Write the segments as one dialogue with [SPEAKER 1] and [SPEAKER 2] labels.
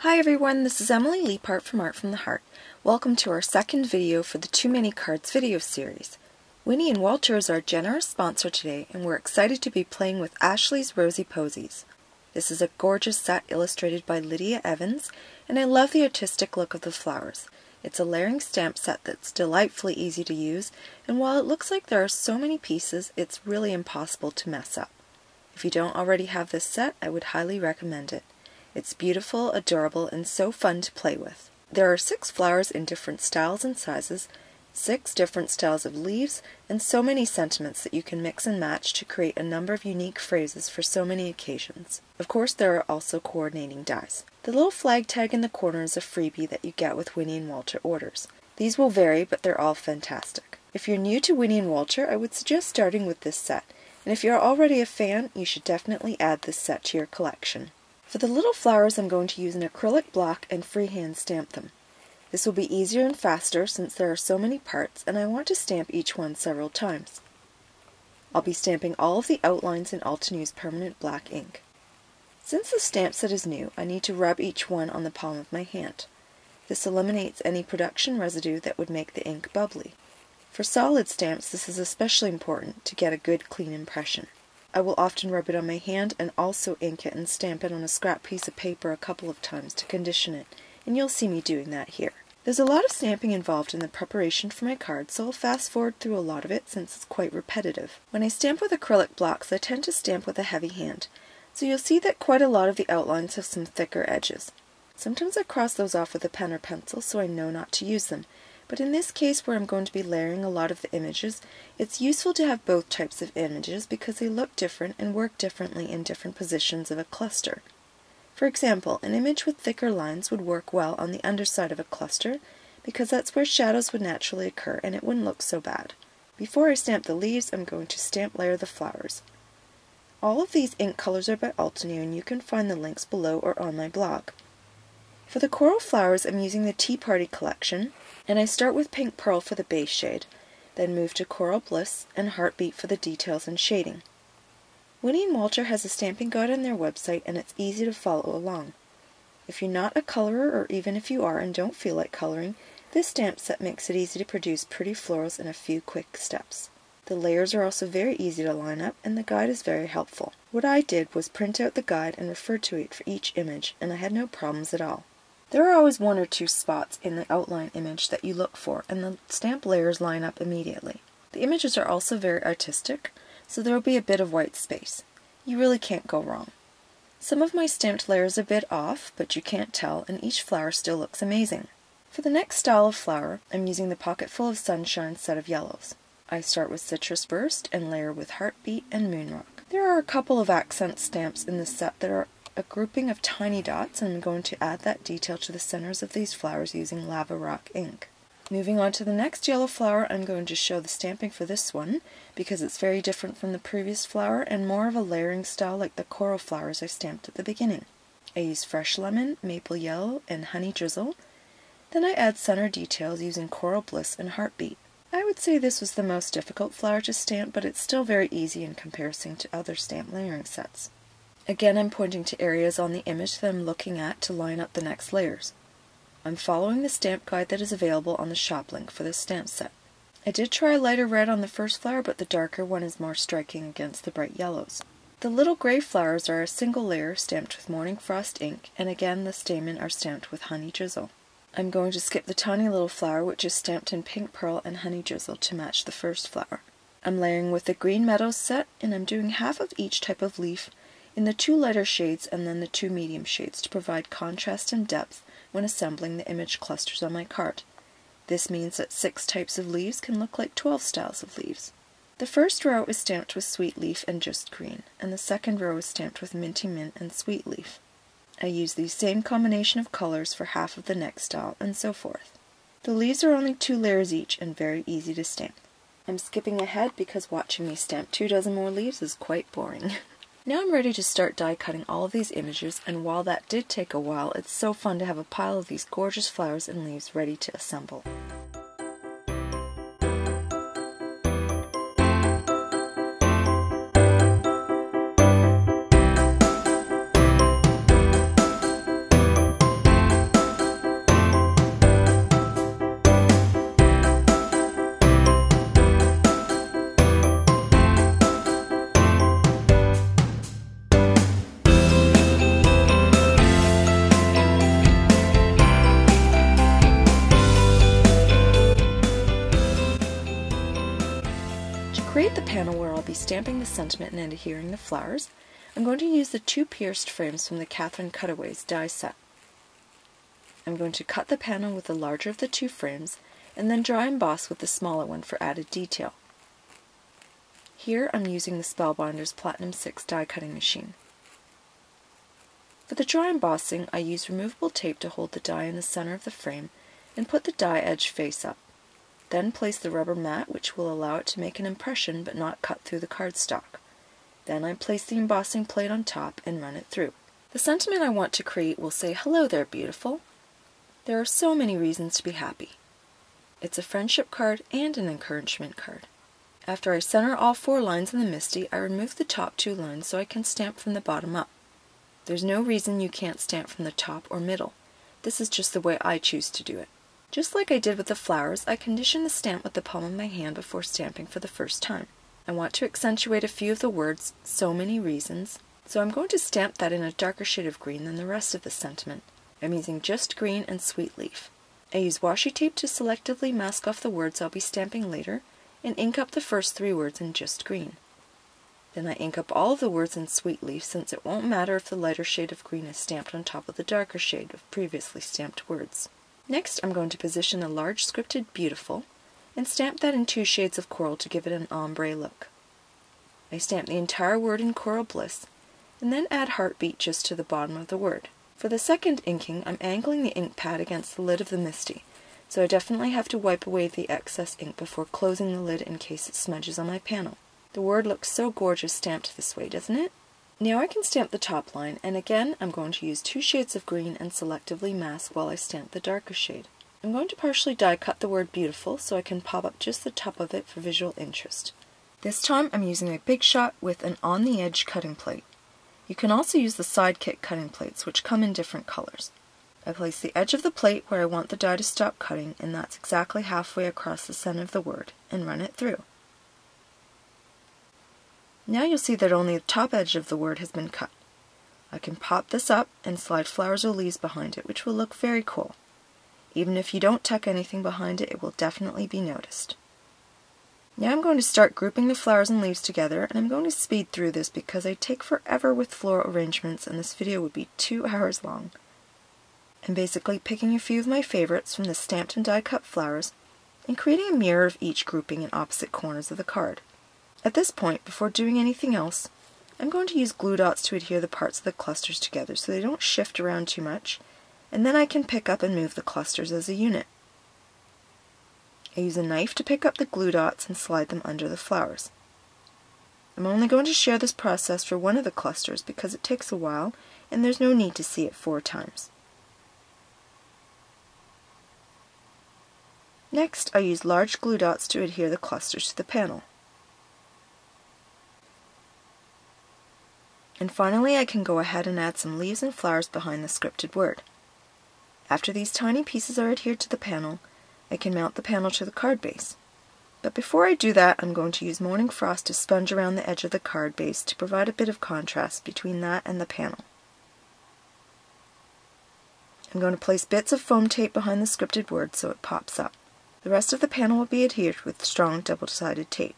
[SPEAKER 1] Hi everyone, this is Emily Leiphart from Art from the Heart. Welcome to our second video for the Too Many Cards video series. Winnie and Walter is our generous sponsor today, and we're excited to be playing with Ashlee's Rosie Posies. This is a gorgeous set illustrated by Lydia Evans, and I love the artistic look of the flowers. It's a layering stamp set that's delightfully easy to use, and while it looks like there are so many pieces, it's really impossible to mess up. If you don't already have this set, I would highly recommend it. It's beautiful, adorable, and so fun to play with. There are 6 flowers in different styles and sizes, 6 different styles of leaves, and so many sentiments that you can mix and match to create a number of unique phrases for so many occasions. Of course, there are also coordinating dies. The little flag tag in the corner is a freebie that you get with Winnie and Walter orders. These will vary, but they're all fantastic. If you're new to Winnie and Walter, I would suggest starting with this set, and if you're already a fan, you should definitely add this set to your collection. For the little flowers, I'm going to use an acrylic block and freehand stamp them. This will be easier and faster since there are so many parts, and I want to stamp each one several times. I'll be stamping all of the outlines in Altenews permanent black ink. Since the stamp set is new, I need to rub each one on the palm of my hand. This eliminates any production residue that would make the ink bubbly. For solid stamps, this is especially important to get a good clean impression. I will often rub it on my hand and also ink it and stamp it on a scrap piece of paper a couple of times to condition it, and you'll see me doing that here. There's a lot of stamping involved in the preparation for my card, so I'll fast forward through a lot of it since it's quite repetitive. When I stamp with acrylic blocks, I tend to stamp with a heavy hand, so you'll see that quite a lot of the outlines have some thicker edges. Sometimes I cross those off with a pen or pencil so I know not to use them. But in this case, where I'm going to be layering a lot of the images, it's useful to have both types of images because they look different and work differently in different positions of a cluster. For example, an image with thicker lines would work well on the underside of a cluster because that's where shadows would naturally occur and it wouldn't look so bad. Before I stamp the leaves, I'm going to stamp layer the flowers. All of these ink colors are by Altenews, and you can find the links below or on my blog. For the coral flowers, I'm using the Tea Party collection, and I start with Pink Pearl for the base shade, then move to Coral Bliss and Heartbeat for the details and shading. Winnie and Walter has a stamping guide on their website, and it's easy to follow along. If you're not a colorer, or even if you are and don't feel like coloring, this stamp set makes it easy to produce pretty florals in a few quick steps. The layers are also very easy to line up, and the guide is very helpful. What I did was print out the guide and refer to it for each image, and I had no problems at all. There are always 1 or 2 spots in the outline image that you look for, and the stamp layers line up immediately. The images are also very artistic, so there will be a bit of white space. You really can't go wrong. Some of my stamped layers are a bit off, but you can't tell, and each flower still looks amazing. For the next style of flower, I'm using the Pocketful of Sunshine set of yellows. I start with Citrus Burst and layer with Heartbeat and Moonrock. There are a couple of accent stamps in this set that are a grouping of tiny dots, and I'm going to add that detail to the centers of these flowers using Lava Rock ink. Moving on to the next yellow flower, I'm going to show the stamping for this one because it's very different from the previous flower and more of a layering style like the coral flowers I stamped at the beginning. I use Fresh Lemon, Maple Yellow, and Honey Drizzle. Then I add center details using Coral Bliss and Heartbeat. I would say this was the most difficult flower to stamp, but it's still very easy in comparison to other stamp layering sets. Again, I'm pointing to areas on the image that I'm looking at to line up the next layers. I'm following the stamp guide that is available on the shop link for this stamp set. I did try a lighter red on the first flower, but the darker one is more striking against the bright yellows. The little gray flowers are a single layer stamped with Morning Frost ink, and again the stamen are stamped with Honey Drizzle. I'm going to skip the tiny little flower, which is stamped in Pink Pearl and Honey Drizzle to match the first flower. I'm layering with the Green Meadows set, and I'm doing half of each type of leaf in the 2 lighter shades and then the 2 medium shades to provide contrast and depth when assembling the image clusters on my card. This means that 6 types of leaves can look like 12 styles of leaves. The first row is stamped with Sweet Leaf and Just Green, and the second row is stamped with Minty Mint and Sweet Leaf. I use the same combination of colors for half of the next style, and so forth. The leaves are only 2 layers each and very easy to stamp. I'm skipping ahead because watching me stamp 2 dozen more leaves is quite boring. Now I'm ready to start die cutting all of these images, and while that did take a while, it's so fun to have a pile of these gorgeous flowers and leaves ready to assemble. stamping the sentiment and adhering the flowers, I'm going to use the 2 pierced frames from the Catherine Cutaways die set. I'm going to cut the panel with the larger of the 2 frames, and then dry emboss with the smaller one for added detail. Here I'm using the Spellbinder's Platinum 6 die cutting machine. For the dry embossing, I use removable tape to hold the die in the center of the frame and put the die edge face up. Then place the rubber mat, which will allow it to make an impression but not cut through the cardstock. Then I place the embossing plate on top and run it through. The sentiment I want to create will say, "Hello there, beautiful." There are so many reasons to be happy. It's a friendship card and an encouragement card. After I center all 4 lines in the MISTI, I remove the top 2 lines so I can stamp from the bottom up. There's no reason you can't stamp from the top or middle. This is just the way I choose to do it. Just like I did with the flowers, I condition the stamp with the palm of my hand before stamping for the first time. I want to accentuate a few of the words, "so many reasons," so I'm going to stamp that in a darker shade of green than the rest of the sentiment. I'm using just green and sweet leaf. I use washi tape to selectively mask off the words I'll be stamping later, and ink up the first 3 words in just green. Then I ink up all of the words in sweet leaf, since it won't matter if the lighter shade of green is stamped on top of the darker shade of previously stamped words. Next, I'm going to position a large scripted "beautiful" and stamp that in 2 shades of coral to give it an ombre look. I stamp the entire word in coral bliss, and then add heartbeat just to the bottom of the word. For the second inking, I'm angling the ink pad against the lid of the MISTI, so I definitely have to wipe away the excess ink before closing the lid in case it smudges on my panel. The word looks so gorgeous stamped this way, doesn't it? Now I can stamp the top line, and again I'm going to use 2 shades of green and selectively mask while I stamp the darker shade. I'm going to partially die cut the word "beautiful" so I can pop up just the top of it for visual interest. This time I'm using a Big Shot with an on-the-edge cutting plate. You can also use the Sidekick cutting plates, which come in different colors. I place the edge of the plate where I want the die to stop cutting, and that's exactly halfway across the center of the word, and run it through. Now you'll see that only the top edge of the word has been cut. I can pop this up and slide flowers or leaves behind it, which will look very cool. Even if you don't tuck anything behind it, it will definitely be noticed. Now I'm going to start grouping the flowers and leaves together, and I'm going to speed through this because I take forever with floral arrangements and this video would be 2 hours long. I'm basically picking a few of my favorites from the stamped and die cut flowers and creating a mirror of each grouping in opposite corners of the card. At this point, before doing anything else, I'm going to use glue dots to adhere the parts of the clusters together so they don't shift around too much, and then I can pick up and move the clusters as a unit. I use a knife to pick up the glue dots and slide them under the flowers. I'm only going to share this process for one of the clusters because it takes a while and there's no need to see it 4 times. Next, I use large glue dots to adhere the clusters to the panel. And finally, I can go ahead and add some leaves and flowers behind the scripted word. After these tiny pieces are adhered to the panel, I can mount the panel to the card base. But before I do that, I'm going to use Morning Frost to sponge around the edge of the card base to provide a bit of contrast between that and the panel. I'm going to place bits of foam tape behind the scripted word so it pops up. The rest of the panel will be adhered with strong double-sided tape.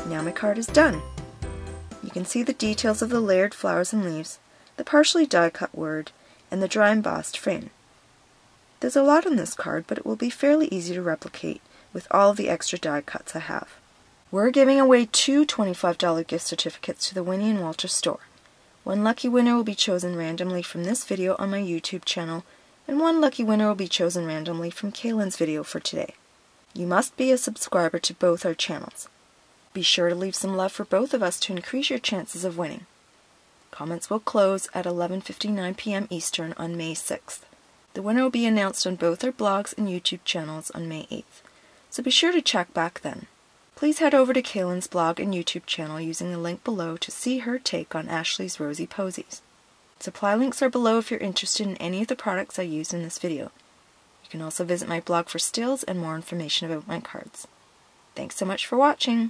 [SPEAKER 1] Now my card is done. You can see the details of the layered flowers and leaves, the partially die-cut word, and the dry embossed frame. There's a lot on this card, but it will be fairly easy to replicate with all of the extra die cuts I have. We're giving away 2 $25 gift certificates to the Winnie Walter store. One lucky winner will be chosen randomly from this video on my YouTube channel, and one lucky winner will be chosen randomly from Kaylin's video for today. You must be a subscriber to both our channels. Be sure to leave some love for both of us to increase your chances of winning. Comments will close at 11:59 p.m. Eastern on May 6th. The winner will be announced on both our blogs and YouTube channels on May 8th, so be sure to check back then. Please head over to Kaylin's blog and YouTube channel using the link below to see her take on Ashlee's Rosie Posies. Supply links are below if you're interested in any of the products I used in this video. You can also visit my blog for stills and more information about my cards. Thanks so much for watching!